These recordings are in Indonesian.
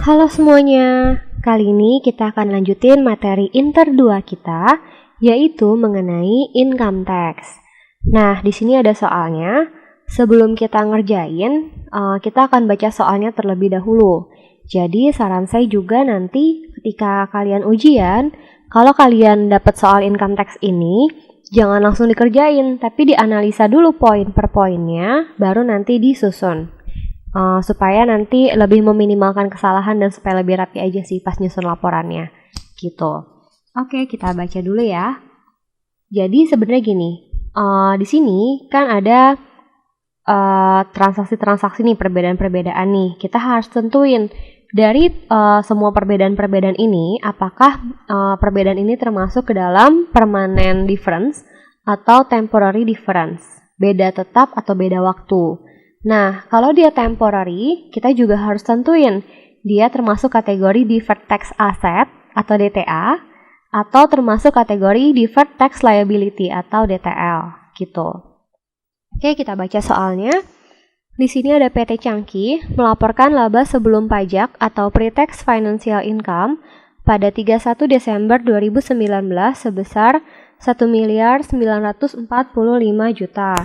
Halo semuanya, kali ini kita akan lanjutin materi Inter 2 kita, yaitu mengenai income tax. Nah, di sini ada soalnya. Sebelum kita ngerjain, kita akan baca soalnya terlebih dahulu. Jadi, saran saya juga nanti ketika kalian ujian, kalau kalian dapat soal income tax ini, jangan langsung dikerjain, tapi dianalisa dulu poin per poinnya, baru nanti disusun. Supaya nanti lebih meminimalkan kesalahan dan supaya lebih rapi aja sih pas nyusun laporannya gitu. Oke, kita baca dulu ya. Jadi sebenarnya gini, di sini kan ada transaksi-transaksi nih, perbedaan-perbedaan nih. Kita harus tentuin dari semua perbedaan-perbedaan ini, apakah perbedaan ini termasuk ke dalam permanent difference atau temporary difference, beda tetap atau beda waktu. Nah, kalau dia temporary, kita juga harus tentuin dia termasuk kategori deferred tax asset atau DTA atau termasuk kategori deferred tax liability atau DTL gitu. Oke, kita baca soalnya. Di sini ada PT Changki melaporkan laba sebelum pajak atau pre-tax financial income pada 31 Desember 2019 sebesar 1.945 juta.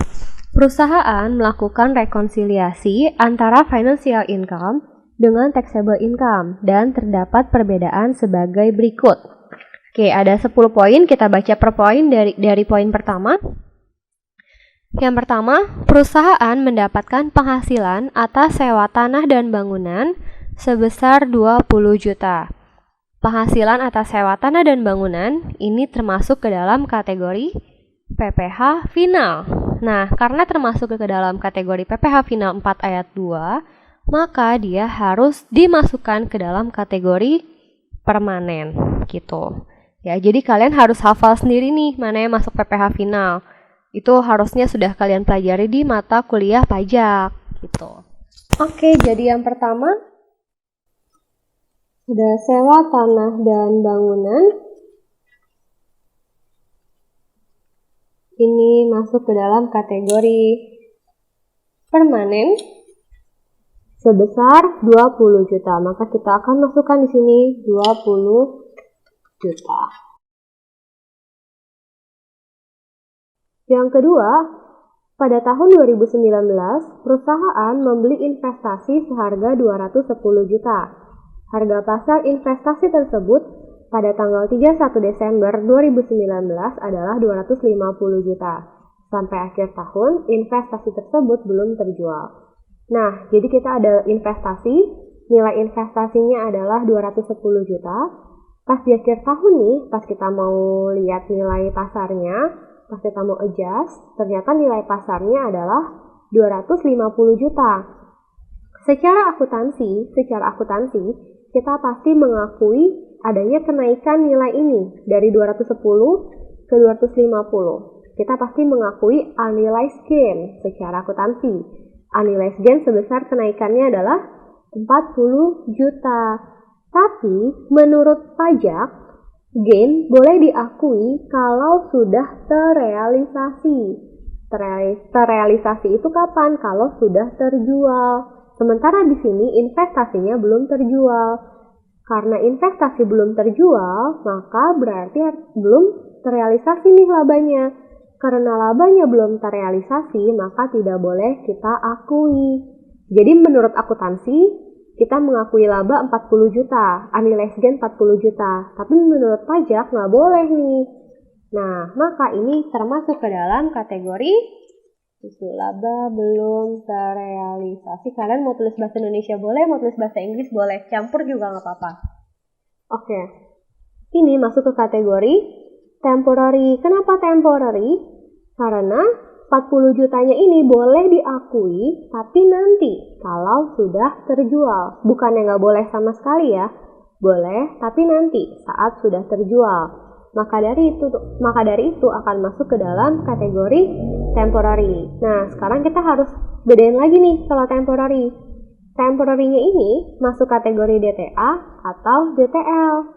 Perusahaan melakukan rekonsiliasi antara financial income dengan taxable income dan terdapat perbedaan sebagai berikut. Oke, ada 10 poin, kita baca per poin dari poin pertama. Yang pertama, perusahaan mendapatkan penghasilan atas sewa tanah dan bangunan sebesar 20 juta. Penghasilan atas sewa tanah dan bangunan ini termasuk ke dalam kategori PPh final. Nah, karena termasuk ke dalam kategori PPh final 4 ayat 2, maka dia harus dimasukkan ke dalam kategori permanen gitu. Ya, jadi kalian harus hafal sendiri nih mana yang masuk PPh final. Itu harusnya sudah kalian pelajari di mata kuliah pajak gitu. Oke, jadi yang pertama ada sewa tanah dan bangunan. Ini masuk ke dalam kategori permanen sebesar 20 juta. Maka kita akan masukkan di sini 20 juta. Yang kedua, pada tahun 2019, perusahaan membeli investasi seharga 210 juta. Harga pasar investasi tersebut pada tanggal 31 Desember 2019 adalah 250 juta. Sampai akhir tahun, investasi tersebut belum terjual. Nah, jadi kita ada investasi, nilai investasinya adalah 210 juta. Pas di akhir tahun nih, pas kita mau lihat nilai pasarnya, pas kita mau adjust, ternyata nilai pasarnya adalah 250 juta. Secara akuntansi, kita pasti mengakui adanya kenaikan nilai ini dari 210 ke 250. Kita pasti mengakui unrealized gain secara akuntansi. Unrealized gain sebesar kenaikannya adalah 40 juta. Tapi menurut pajak, gain boleh diakui kalau sudah terrealisasi. Terrealisasi itu kapan? Kalau sudah terjual. Sementara di sini investasinya belum terjual. Karena investasi belum terjual, maka berarti belum terrealisasi nih labanya. Karena labanya belum terrealisasi, maka tidak boleh kita akui. Jadi menurut akuntansi, kita mengakui laba 40 juta, unrealized gain 40 juta. Tapi menurut pajak nggak boleh nih. Nah, maka ini termasuk ke dalam kategori laba belum terrealisasi. Kalian mau tulis bahasa Indonesia boleh, mau tulis bahasa Inggris boleh, campur juga nggak apa-apa. Oke, ini masuk ke kategori temporary. Kenapa temporary? Karena 40 jutanya ini boleh diakui, tapi nanti kalau sudah terjual. Bukannya nggak boleh sama sekali ya, boleh, tapi nanti saat sudah terjual. Maka dari itu akan masuk ke dalam kategori temporary. Nah, sekarang kita harus bedain lagi nih kalau temporary. Temporary-nya ini masuk kategori DTA atau DTL.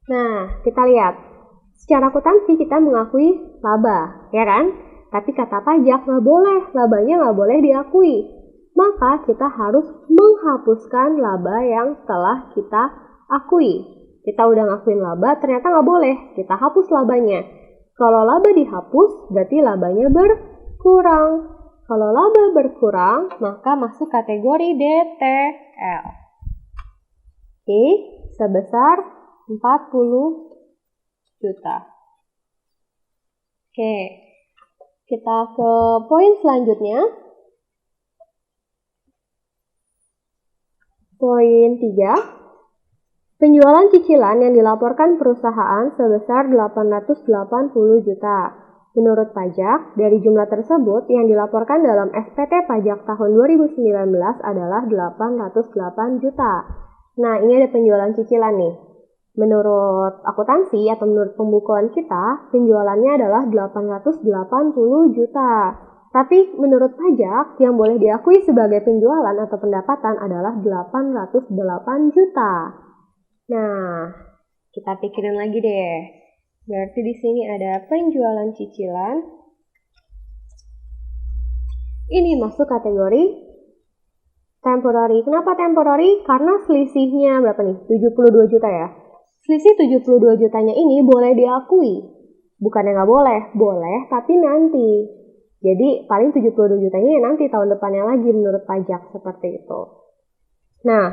Nah, kita lihat. Secara akuntansi kita mengakui laba, ya kan? Tapi kata pajak nggak boleh, labanya nggak boleh diakui. maka kita harus menghapuskan laba yang telah kita akui. Kita udah ngakuin laba, ternyata nggak boleh, kita hapus labanya. Kalau laba dihapus, berarti labanya berkurang. Kalau laba berkurang, maka masuk kategori DTL. Oke, sebesar 40 juta. Oke, kita ke poin selanjutnya. Poin 3. Penjualan cicilan yang dilaporkan perusahaan sebesar 880 juta. Menurut pajak, dari jumlah tersebut yang dilaporkan dalam SPT pajak tahun 2019 adalah 808 juta. Nah, ini ada penjualan cicilan nih. Menurut akuntansi atau menurut pembukuan kita, penjualannya adalah 880 juta. Tapi menurut pajak, yang boleh diakui sebagai penjualan atau pendapatan adalah 808 juta. Nah, kita pikirin lagi deh. Berarti di sini ada penjualan cicilan. Ini masuk kategori temporary. Kenapa temporary? Karena selisihnya berapa nih? 72 juta ya. Selisih 72 jutanya ini boleh diakui. Bukannya nggak boleh, boleh tapi nanti. Jadi paling 72 jutanya ya nanti tahun depannya lagi menurut pajak seperti itu. Nah,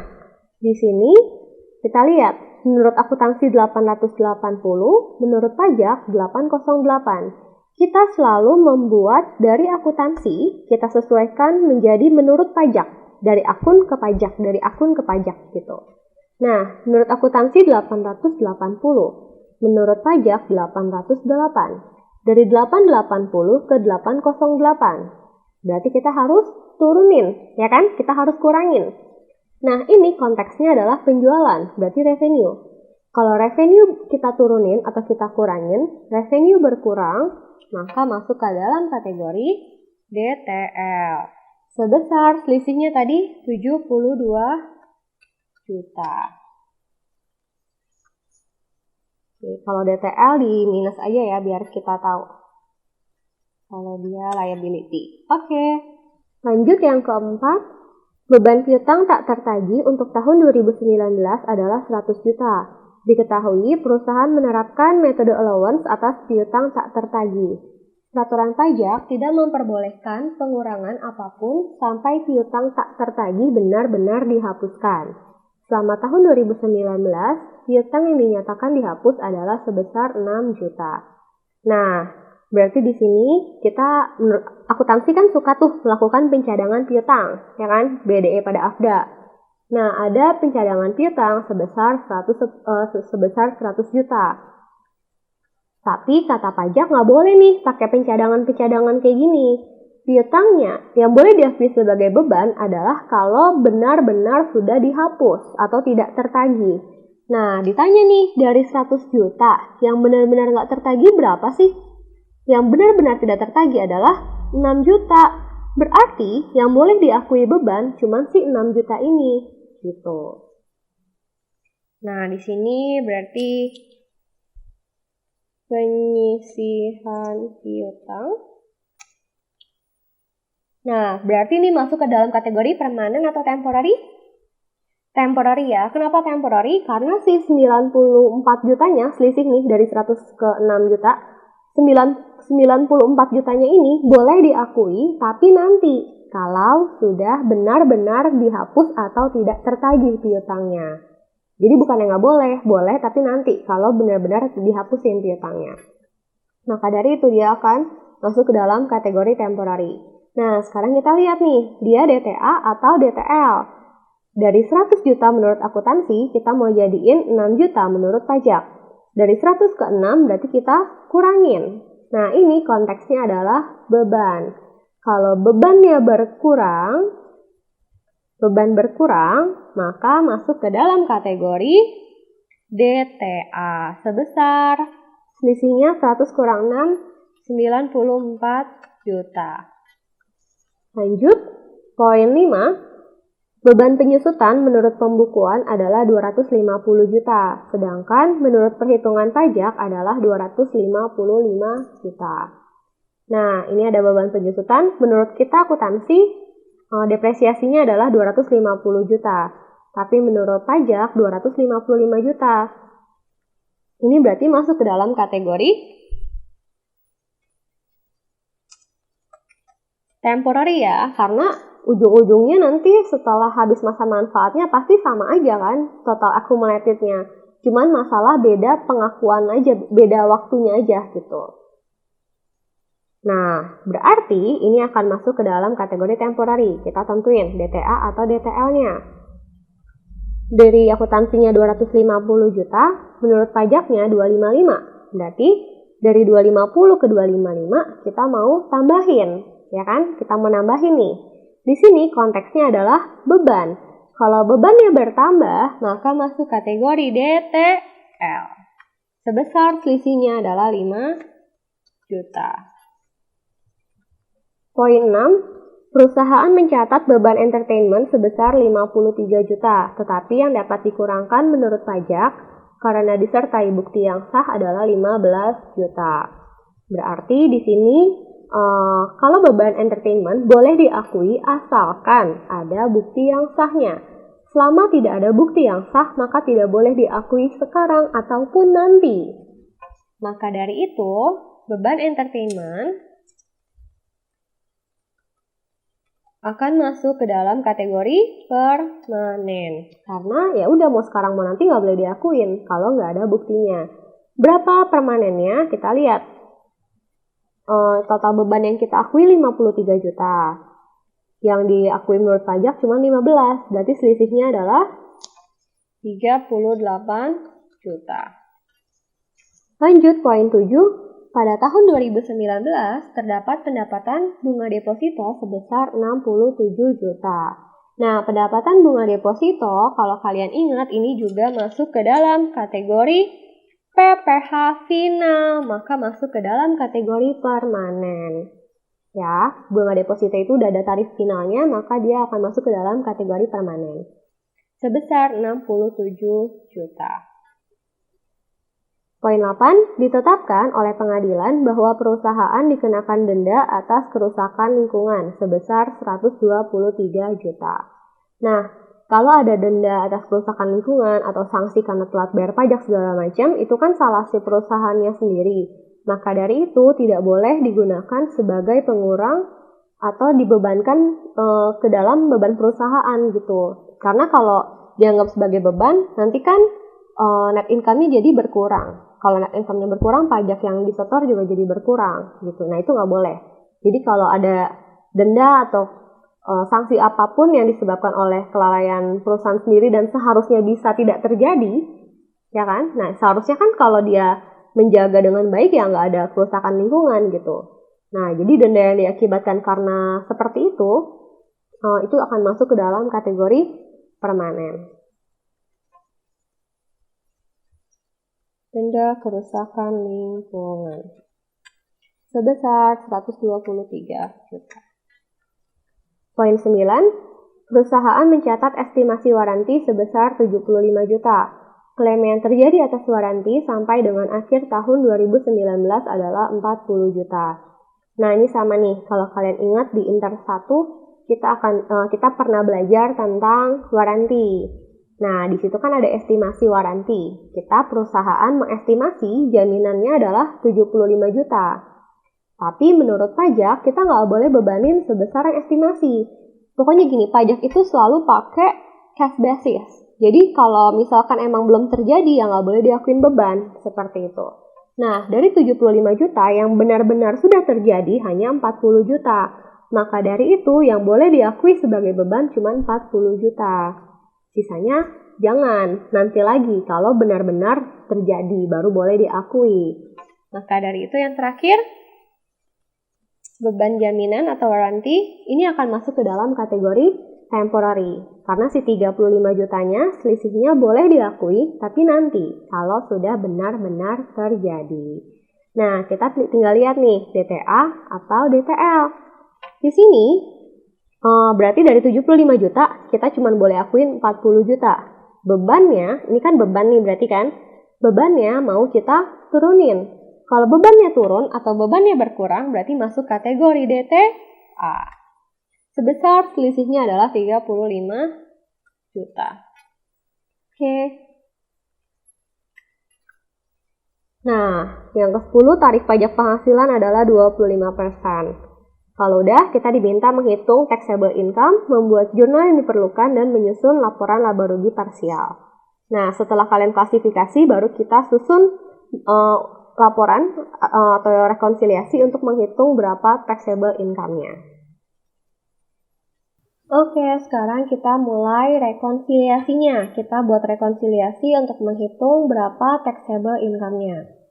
di sini kita lihat. Menurut akuntansi 880, menurut pajak 808. Kita selalu membuat dari akuntansi, kita sesuaikan menjadi menurut pajak. Dari akun ke pajak gitu. Nah, menurut akuntansi 880, menurut pajak 808. Dari 880 ke 808. Berarti kita harus turunin, ya kan? Kita harus kurangin. Nah, ini konteksnya adalah penjualan, berarti revenue. Kalau revenue kita turunin atau kita kurangin, revenue berkurang, maka masuk ke dalam kategori DTL. Sebesar selisihnya tadi 72 juta. Oke, kalau DTL di minus aja ya, biar kita tahu. Kalau dia liability. Oke, lanjut yang keempat. Beban piutang tak tertagih untuk tahun 2019 adalah 100 juta. Diketahui perusahaan menerapkan metode allowance atas piutang tak tertagih. Peraturan pajak tidak memperbolehkan pengurangan apapun sampai piutang tak tertagih benar-benar dihapuskan. Selama tahun 2019, piutang yang dinyatakan dihapus adalah sebesar 6 juta. Nah, berarti di sini kita akuntansi kan suka tuh melakukan pencadangan piutang, ya kan? BDE pada AFDA. Nah, ada pencadangan piutang sebesar 100 juta. Tapi kata pajak nggak boleh nih pakai pencadangan kayak gini. Piutangnya yang boleh diakui sebagai beban adalah kalau benar-benar sudah dihapus atau tidak tertagih. Nah, ditanya nih dari 100 juta yang benar-benar nggak tertagih berapa sih? Yang benar-benar tidak tertagih adalah 6 juta. Berarti yang boleh diakui beban cuma si 6 juta ini. Gitu. Nah, di sini berarti penyisihan piutang. Nah, berarti ini masuk ke dalam kategori permanen atau temporary? Temporary ya. Kenapa temporary? Karena si 94 jutanya selisih nih dari 100 ke 6 juta. 94 jutanya ini boleh diakui, tapi nanti kalau sudah benar-benar dihapus atau tidak tertagih piutangnya. Jadi bukan yang nggak boleh, boleh tapi nanti kalau benar-benar dihapusin piutangnya. Maka dari itu dia akan masuk ke dalam kategori temporary. Nah, sekarang kita lihat nih, dia DTA atau DTL. Dari 100 juta menurut akuntansi, kita mau jadiin 6 juta menurut pajak. Dari 100 ke 6 berarti kita kurangin. Nah, ini konteksnya adalah beban. Kalau beban berkurang, maka masuk ke dalam kategori DTA sebesar selisihnya 100 kurang 6, 94 juta. Lanjut, poin 5. Beban penyusutan menurut pembukuan adalah 250 juta, sedangkan menurut perhitungan pajak adalah 255 juta. Nah, ini ada beban penyusutan. Menurut kita akuntansi, depresiasinya adalah 250 juta. Tapi menurut pajak 255 juta. Ini berarti masuk ke dalam kategori temporary ya, karena ujung-ujungnya nanti setelah habis masa manfaatnya pasti sama aja kan total accumulated-nya. Cuman masalah beda pengakuan aja, beda waktunya aja gitu. Nah, berarti ini akan masuk ke dalam kategori temporary. Kita tentuin DTA atau DTL-nya. Dari akuntansinya 250 juta, menurut pajaknya 255. Berarti dari 250 ke 255 kita mau tambahin, ya kan? Kita mau nambahin nih. Di sini konteksnya adalah beban. Kalau bebannya bertambah, maka masuk kategori DTL. Sebesar selisihnya adalah 5 juta. Poin 6, perusahaan mencatat beban entertainment sebesar 53 juta, tetapi yang dapat dikurangkan menurut pajak karena disertai bukti yang sah adalah 15 juta. Berarti di sini kalau beban entertainment boleh diakui asalkan ada bukti yang sahnya. Selama tidak ada bukti yang sah, maka tidak boleh diakui sekarang ataupun nanti. Maka dari itu, beban entertainment akan masuk ke dalam kategori permanen. Karena ya udah mau sekarang mau nanti nggak boleh diakuin kalau nggak ada buktinya. Berapa permanennya? Kita lihat. Total beban yang kita akui 53 juta. Yang diakui menurut pajak cuma 15. Berarti selisihnya adalah 38 juta. Lanjut poin 7. Pada tahun 2019, terdapat pendapatan bunga deposito sebesar 67 juta. Nah, pendapatan bunga deposito, kalau kalian ingat, ini juga masuk ke dalam kategori PPh final, maka masuk ke dalam kategori permanen. Ya, bunga deposito itu udah ada tarif finalnya, maka dia akan masuk ke dalam kategori permanen. Sebesar 67 juta. Poin 8, ditetapkan oleh pengadilan bahwa perusahaan dikenakan denda atas kerusakan lingkungan sebesar 123 juta. Nah, kalau ada denda atas kerusakan lingkungan atau sanksi karena telat bayar pajak segala macam, itu kan salah si perusahaannya sendiri. Maka dari itu tidak boleh digunakan sebagai pengurang atau dibebankan ke dalam beban perusahaan gitu. Karena kalau dianggap sebagai beban, nanti kan net income-nya jadi berkurang. Kalau net income-nya berkurang, pajak yang disetor juga jadi berkurang gitu. Nah, itu nggak boleh. Jadi kalau ada denda atau sanksi apapun yang disebabkan oleh kelalaian perusahaan sendiri dan seharusnya bisa tidak terjadi, ya kan? Nah, seharusnya kan kalau dia menjaga dengan baik ya nggak ada kerusakan lingkungan gitu. Nah, jadi denda yang diakibatkan karena seperti itu akan masuk ke dalam kategori permanen. Denda kerusakan lingkungan sebesar 123 juta. Poin 9, perusahaan mencatat estimasi waranti sebesar 75 juta. Klaim yang terjadi atas waranti sampai dengan akhir tahun 2019 adalah 40 juta. Nah, ini sama nih, kalau kalian ingat di Inter 1 kita pernah belajar tentang waranti. Nah, di situ kan ada estimasi waranti. Kita perusahaan mengestimasi jaminannya adalah 75 juta. Tapi menurut pajak, kita nggak boleh bebanin sebesar yang estimasi. Pokoknya gini, pajak itu selalu pakai cash basis. Jadi kalau misalkan emang belum terjadi, ya nggak boleh diakuin beban. Seperti itu. Nah, dari 75 juta yang benar-benar sudah terjadi hanya 40 juta. Maka dari itu yang boleh diakui sebagai beban cuma 40 juta. Sisanya jangan, nanti lagi kalau benar-benar terjadi baru boleh diakui. Maka dari itu yang terakhir, beban jaminan atau waranti ini akan masuk ke dalam kategori temporary. Karena si 35 jutanya selisihnya boleh diakui, tapi nanti kalau sudah benar-benar terjadi. Nah, kita tinggal lihat nih, DTA atau DTL. Di sini berarti dari 75 juta, kita cuma boleh akuin 40 juta. Bebannya, ini kan beban nih berarti kan, bebannya mau kita turunin. Kalau bebannya turun atau bebannya berkurang, berarti masuk kategori DTA. sebesar selisihnya adalah 35 juta. Oke. Nah, yang ke-10 tarif pajak penghasilan adalah 25%. Kalau udah, kita diminta menghitung taxable income, membuat jurnal yang diperlukan, dan menyusun laporan laba rugi parsial. Nah, setelah kalian klasifikasi, baru kita susun laporan atau rekonsiliasi untuk menghitung berapa taxable income-nya. Oke, sekarang kita mulai rekonsiliasinya. Kita buat rekonsiliasi untuk menghitung berapa taxable income-nya.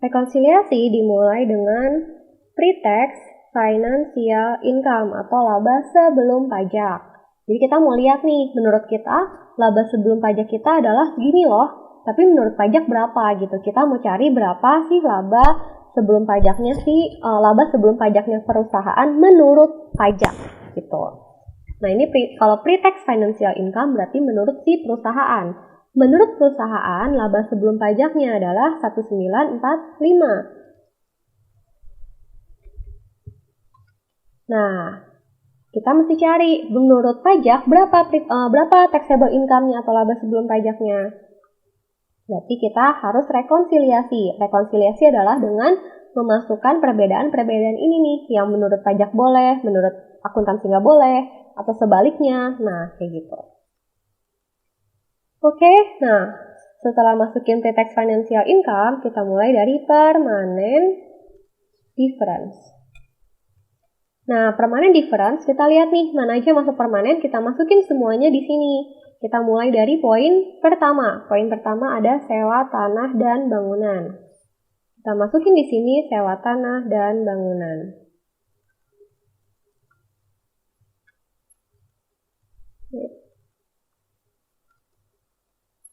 Rekonsiliasi dimulai dengan pre-tax financial income atau laba sebelum pajak. Jadi kita mau lihat nih, menurut kita laba sebelum pajak kita adalah segini loh, tapi menurut pajak berapa gitu. Kita mau cari berapa sih laba sebelum pajaknya laba sebelum pajaknya perusahaan menurut pajak gitu. Nah, ini kalau pre-tax financial income berarti menurut si perusahaan. Menurut perusahaan, laba sebelum pajaknya adalah 1945. Nah, kita mesti cari menurut pajak berapa taxable income-nya atau laba sebelum pajaknya. Berarti kita harus rekonsiliasi. Rekonsiliasi adalah dengan memasukkan perbedaan-perbedaan ini nih, yang menurut pajak boleh, menurut akuntansi nggak boleh, atau sebaliknya. Nah, kayak gitu. Oke, nah setelah masukin pre-tax financial income, kita mulai dari permanent difference. Nah, permanent difference, kita lihat nih, mana aja masuk permanen, kita masukin semuanya di sini. Kita mulai dari poin pertama. Poin pertama ada sewa tanah dan bangunan. Kita masukin di sini sewa tanah dan bangunan.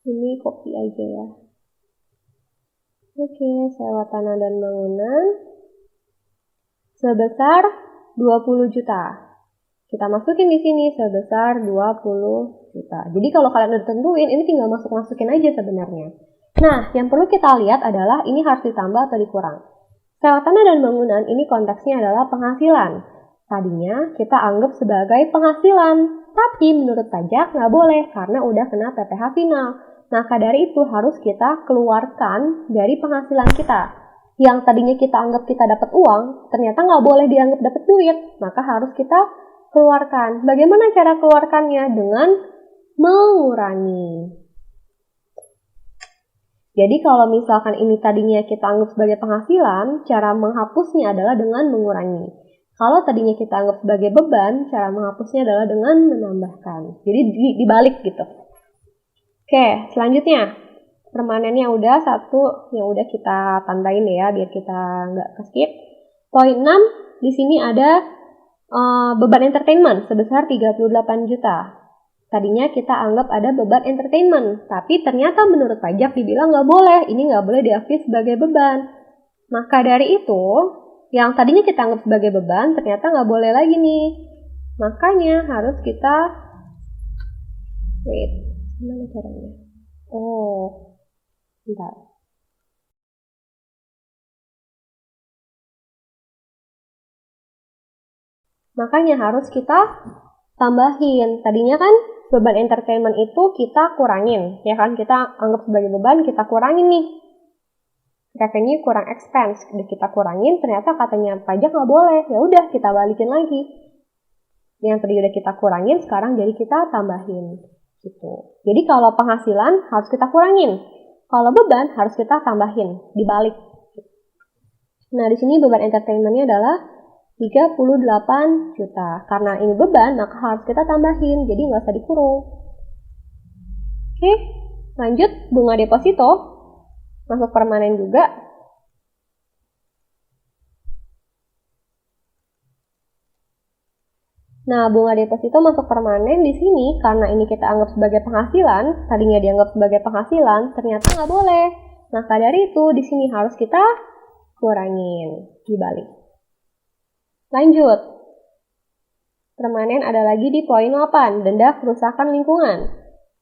Ini copy aja ya. Oke, sewa tanah dan bangunan sebesar 20 juta. Kita masukin di sini sebesar 20 juta. Jadi kalau kalian udah tentuin, ini tinggal masukin aja sebenarnya. Nah, yang perlu kita lihat adalah ini harus ditambah atau dikurang. Sewa tanah dan bangunan ini konteksnya adalah penghasilan. Tadinya kita anggap sebagai penghasilan, tapi menurut pajak nggak boleh karena udah kena PPh final. Maka dari itu harus kita keluarkan dari penghasilan kita. Yang tadinya kita anggap kita dapat uang, ternyata nggak boleh dianggap dapat duit. Maka harus kita keluarkan. Bagaimana cara keluarkannya? Dengan mengurangi. Jadi kalau misalkan ini tadinya kita anggap sebagai penghasilan, cara menghapusnya adalah dengan mengurangi. Kalau tadinya kita anggap sebagai beban, cara menghapusnya adalah dengan menambahkan. Jadi dibalik gitu. Oke, selanjutnya permanennya udah satu yang udah kita tandain ya biar kita nggak skip. Poin 6 di sini ada beban entertainment sebesar 38 juta. Tadinya kita anggap ada beban entertainment, tapi ternyata menurut pajak dibilang nggak boleh, ini nggak boleh diakui sebagai beban. Maka dari itu, yang tadinya kita anggap sebagai beban, ternyata nggak boleh lagi nih. Makanya harus kita gimana caranya? Bentar. Makanya harus kita tambahin. Tadinya kan beban entertainment itu kita kurangin, ya kan? Kita anggap sebagai beban, kita kurangin nih. Revenue kurang expense, udah kita kurangin, ternyata katanya pajak nggak boleh. Ya udah kita balikin lagi. Yang tadi udah kita kurangin, sekarang jadi kita tambahin. Gitu. Jadi kalau penghasilan harus kita kurangin, kalau beban harus kita tambahin, dibalik. Nah, di sini beban entertainment-nya adalah 38 juta. Karena ini beban, maka harus kita tambahin, jadi nggak usah dikurung. Oke, lanjut bunga deposito, masuk permanen juga. Nah, bunga deposito masuk permanen di sini karena ini kita anggap sebagai penghasilan, tadinya dianggap sebagai penghasilan, ternyata nggak boleh. Maka dari itu di sini harus kita kurangin, dibalik. Lanjut. Permanen ada lagi di poin 8, denda kerusakan lingkungan.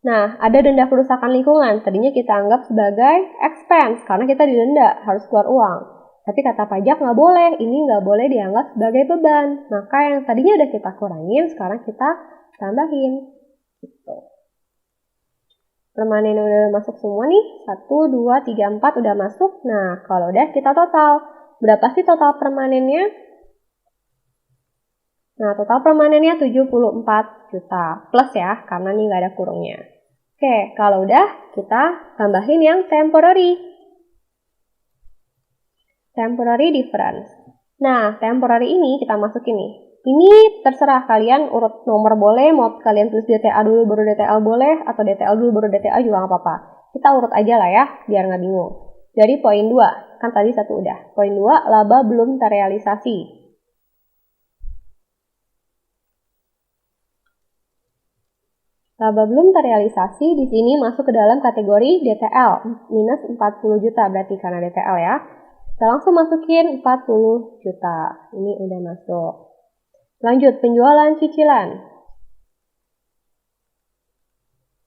Nah, ada denda kerusakan lingkungan, tadinya kita anggap sebagai expense karena kita didenda, harus keluar uang. Tapi kata pajak nggak boleh, ini nggak boleh dianggap sebagai beban. Maka yang tadinya udah kita kurangin, sekarang kita tambahin. Gitu. Permanen udah masuk semua nih, 1, 2, 3, 4 udah masuk. Nah, kalau udah kita total. Berapa sih total permanennya? Nah, total permanennya 74 juta. Plus ya, karena nih nggak ada kurungnya. Oke, kalau udah, kita tambahin yang temporary. Temporary difference. Nah, temporary ini kita masukin nih. Ini terserah kalian urut nomor boleh, mau kalian tulis DTA dulu baru DTL boleh, atau DTL dulu baru DTA juga nggak apa-apa. Kita urut aja lah ya, biar nggak bingung. Jadi poin 2, kan tadi 1 udah. Poin 2, laba belum terrealisasi. Laba belum terrealisasi di sini masuk ke dalam kategori DTL, minus 40 juta berarti karena DTL ya. Kita langsung masukin 40 juta. Ini udah masuk. Lanjut, penjualan cicilan.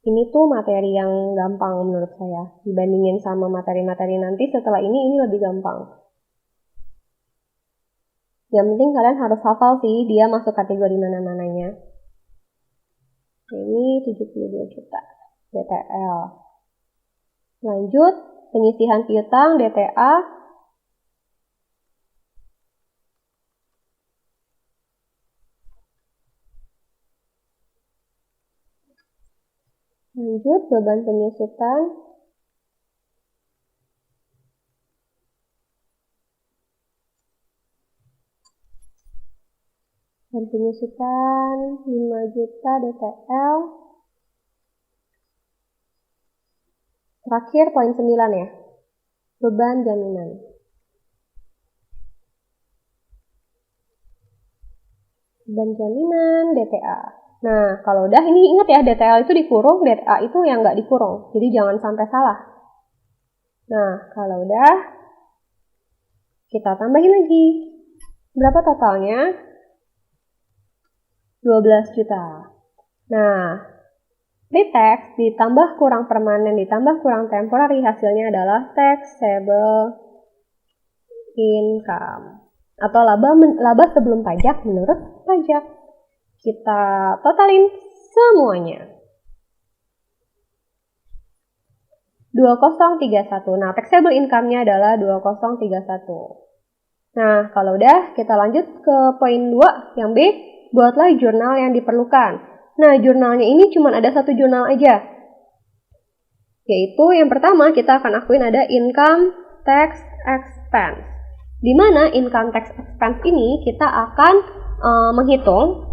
Ini tuh materi yang gampang menurut saya. Dibandingin sama materi-materi nanti setelah ini lebih gampang. Yang penting kalian harus hafal sih, dia masuk kategori mana-mananya. Ini 72 juta. DTL. Lanjut, penyisihan piutang, DTA. Lanjut, beban penyusutan. Dan penyusutan 5 juta DTL. Terakhir poin 9 ya. Beban jaminan. Beban jaminan DTA. Nah, kalau udah ini ingat ya, DTL itu dikurung, DTA itu yang nggak dikurung. Jadi jangan sampai salah. Nah, kalau udah, kita tambahin lagi. Berapa totalnya? 12 juta. Nah, pre-tax ditambah kurang permanen, ditambah kurang temporary, hasilnya adalah taxable income. Atau laba sebelum pajak menurut pajak. Kita totalin semuanya. 2031. Nah, taxable income-nya adalah 2031. Nah, kalau udah, kita lanjut ke poin 2, yang B. Buatlah jurnal yang diperlukan. Nah, jurnalnya ini cuma ada satu jurnal aja. Yaitu yang pertama, kita akan akuin ada income tax expense. Di mana income tax expense ini kita akan menghitung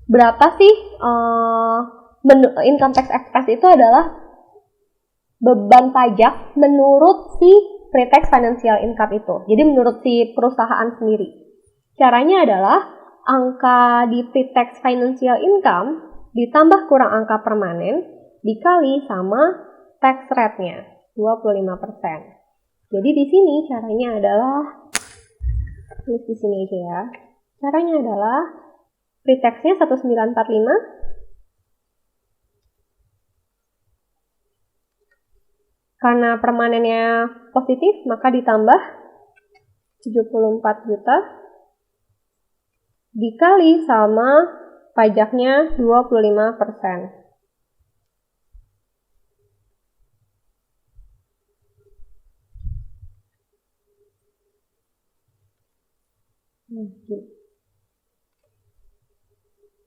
berapa sih income tax expense itu adalah beban pajak menurut si pre-tax financial income itu. Jadi menurut si perusahaan sendiri. Caranya adalah angka di pre-tax financial income ditambah kurang angka permanen dikali sama tax rate-nya 25%. Jadi di sini caranya adalah tulis di sini aja ya. Caranya adalah pre-tax-nya 1945 karena permanennya positif, maka ditambah 74 juta dikali sama pajaknya 25%.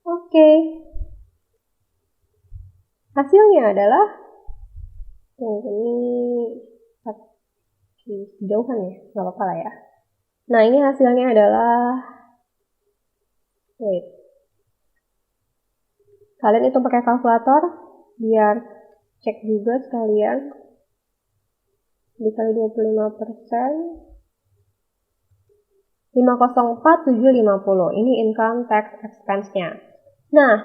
Oke. Hasilnya adalah ini jauhan ya, nggak apa-apa lah ya. Nah, ini hasilnya adalah kalian itu pakai kalkulator biar cek juga sekalian. Dikali 25%. 504.750. Ini income tax expense-nya. Nah,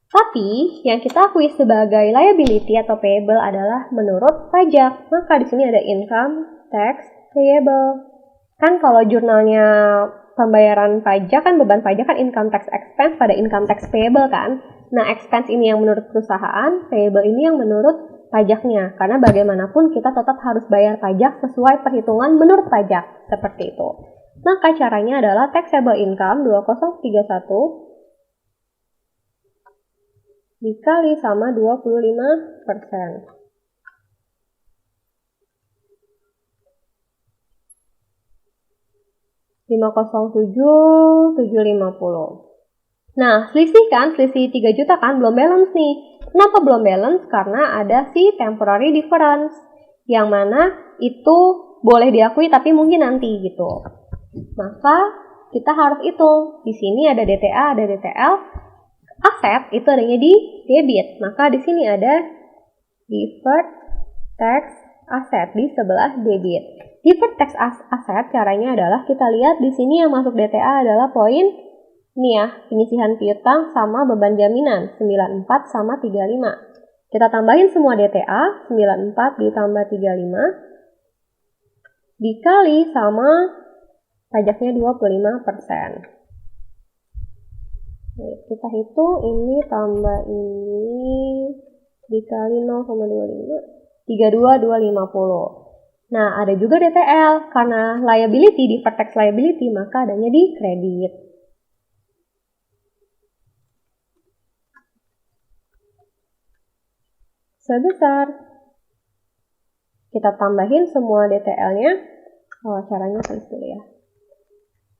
tapi yang kita akui sebagai liability atau payable adalah menurut pajak. Maka di sini ada income tax payable. Kan kalau jurnalnya pembayaran pajak kan beban pajak kan income tax expense pada income tax payable kan. Nah, expense ini yang menurut perusahaan, payable ini yang menurut pajaknya. Karena bagaimanapun kita tetap harus bayar pajak sesuai perhitungan menurut pajak. Seperti itu. Maka caranya adalah taxable income 2031 dikali sama 25%. 507.750. Nah, selisih 3 juta kan belum balance nih. Kenapa belum balance? Karena ada si temporary difference. Yang mana itu boleh diakui tapi mungkin nanti gitu. Maka kita harus hitung. Di sini ada DTA, ada DTL. Aset itu adanya di debit. Maka di sini ada deferred tax asset di sebelah debit. Deferred tax asset caranya adalah kita lihat di sini yang masuk DTA adalah poin ini ya, penyisihan piutang sama beban jaminan 94 sama 35. Kita tambahin semua DTA 94 ditambah 35 dikali sama pajaknya 25%. Kita hitung ini tambah ini dikali 0,25 32.250. Nah, ada juga DTL. Karena liability, deferred tax liability, maka adanya di kredit. Sebesar. Kita tambahin semua DTL-nya. Caranya tulis dulu ya.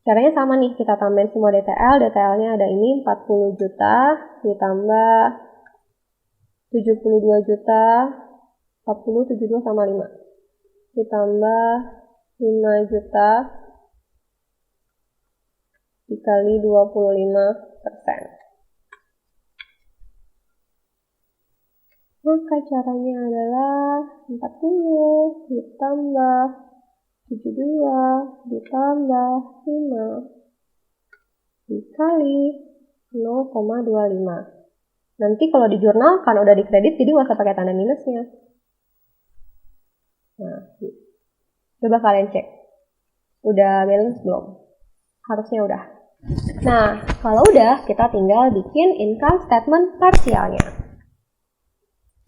Caranya sama nih, kita tambahin semua DTL. DTL-nya ada ini 40 juta ditambah 72 juta, 40, 72 sama 5. Ditambah 5 juta dikali 25%. Maka caranya adalah 40 ditambah 72 ditambah 5 dikali 0,25. Nanti kalau di jurnal kan udah dikredit, jadi nggak usah pakai tanda minusnya. Nah, coba kalian cek. Udah balance belum? Harusnya udah. Nah, kalau udah, kita tinggal bikin income statement parsialnya.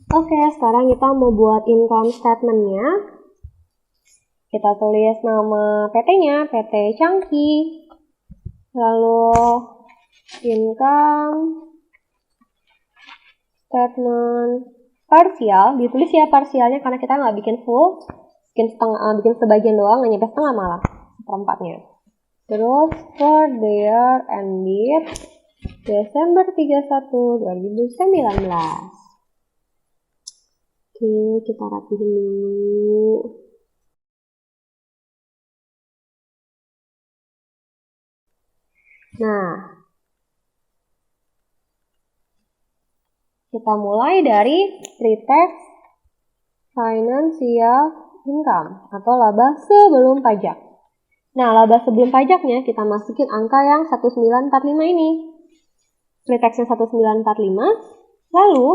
Oke, sekarang kita mau buat income statementnya. Kita tulis nama PT-nya, PT Changki. Lalu income statement parsial, ditulis ya parsialnya karena kita nggak bikin full, bikin sebagian doang, nggak nyampe setengah malah, seperempatnya. Terus for the year ended Desember 31, 2019. Oke, kita rapihin dulu. Nah, kita mulai dari pre-tax financial income atau laba sebelum pajak. Nah, laba sebelum pajaknya kita masukin angka yang 1945 ini. Pre-taxnya 1945, lalu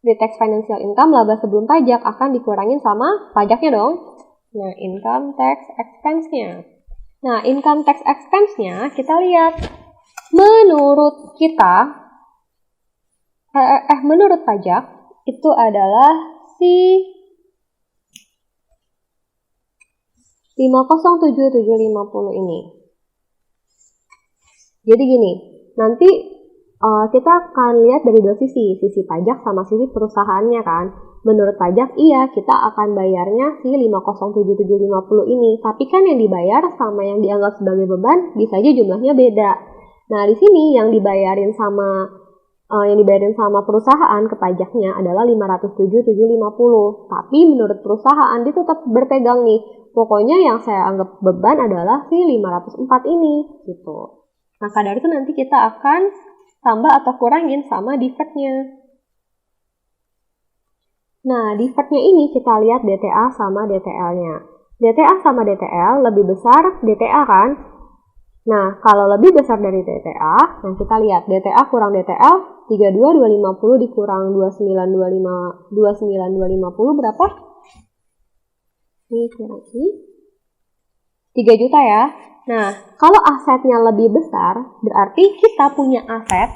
pre-tax financial income laba sebelum pajak akan dikurangin sama pajaknya dong. Nah, income tax expense-nya. Nah, income tax expense-nya kita lihat. Menurut kita menurut pajak itu adalah si 507750 ini. Jadi gini, nanti kita akan lihat dari dua sisi pajak sama sisi perusahaannya kan. Menurut pajak iya kita akan bayarnya si 507750 ini, tapi kan yang dibayar sama yang dianggap sebagai beban bisa aja jumlahnya beda. Nah, di sini yang dibayarin sama perusahaan ke pajaknya adalah 507.750. Tapi menurut perusahaan dia tetap berpegang nih. Pokoknya yang saya anggap beban adalah si 504 ini gitu. Maka dari itu nanti kita akan tambah atau kurangin sama deferred-nya. Nah, deferred-nya ini kita lihat DTA sama DTL-nya. DTA sama DTL lebih besar DTA kan? Nah, kalau lebih besar dari DTA, nah kita lihat DTA kurang DTL, 32.250 dikurang 29.250 berapa? Ini kurang ini 3 juta ya. Nah, kalau asetnya lebih besar, berarti kita punya aset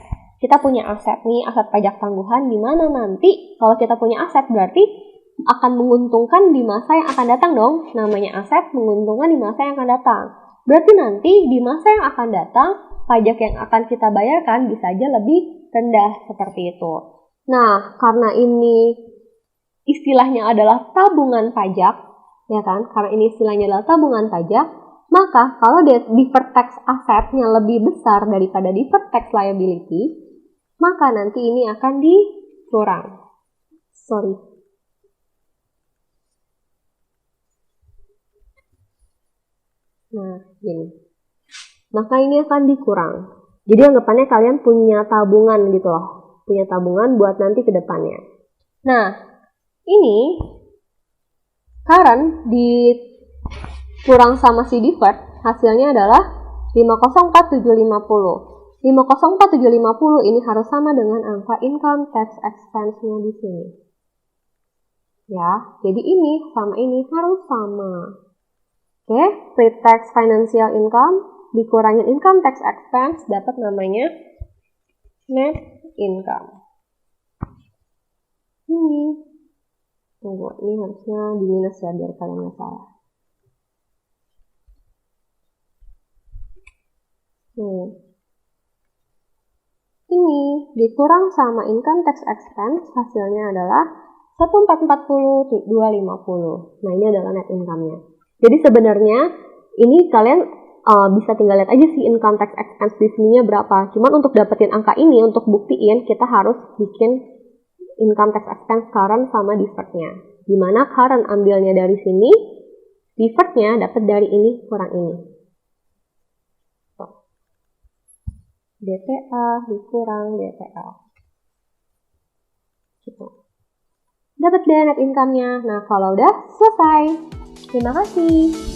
kita punya aset nih, aset pajak tangguhan, di mana nanti kalau kita punya aset berarti akan menguntungkan di masa yang akan datang dong. Namanya aset menguntungkan di masa yang akan datang. Berarti nanti di masa yang akan datang, pajak yang akan kita bayarkan bisa aja lebih rendah seperti itu. Nah, karena ini istilahnya adalah tabungan pajak, ya kan? Karena ini istilahnya adalah tabungan pajak, maka kalau deferred tax asetnya lebih besar daripada deferred tax liability, maka nanti ini akan dikurang. Nah, gini. Maka ini akan dikurang. Jadi anggapannya kalian punya tabungan gitu loh. Punya tabungan buat nanti ke depannya. Nah, ini current dikurang sama si deferred, hasilnya adalah 504750. 504750 ini harus sama dengan angka income tax expense-nya di sini. Ya, jadi ini sama ini harus sama. Oke, pre-tax financial income dikurangin income tax expense dapat namanya net income. Tunggu, ini harusnya di minus ya biar kalian nggak salah. Ini dikurang sama income tax expense, hasilnya adalah 1440250. Nah, ini adalah net income-nya. Jadi sebenarnya ini kalian bisa tinggal lihat aja sih income tax expense di sininya berapa. Cuman untuk dapetin angka ini, untuk buktiin kita harus bikin income tax expense current sama deferred-nya. Dimana current ambilnya dari sini, deferred-nya dapat dari ini kurang ini. DTA dikurang DTA. Gitu. Dapat deh net income-nya. Nah, kalau udah selesai. Terima kasih.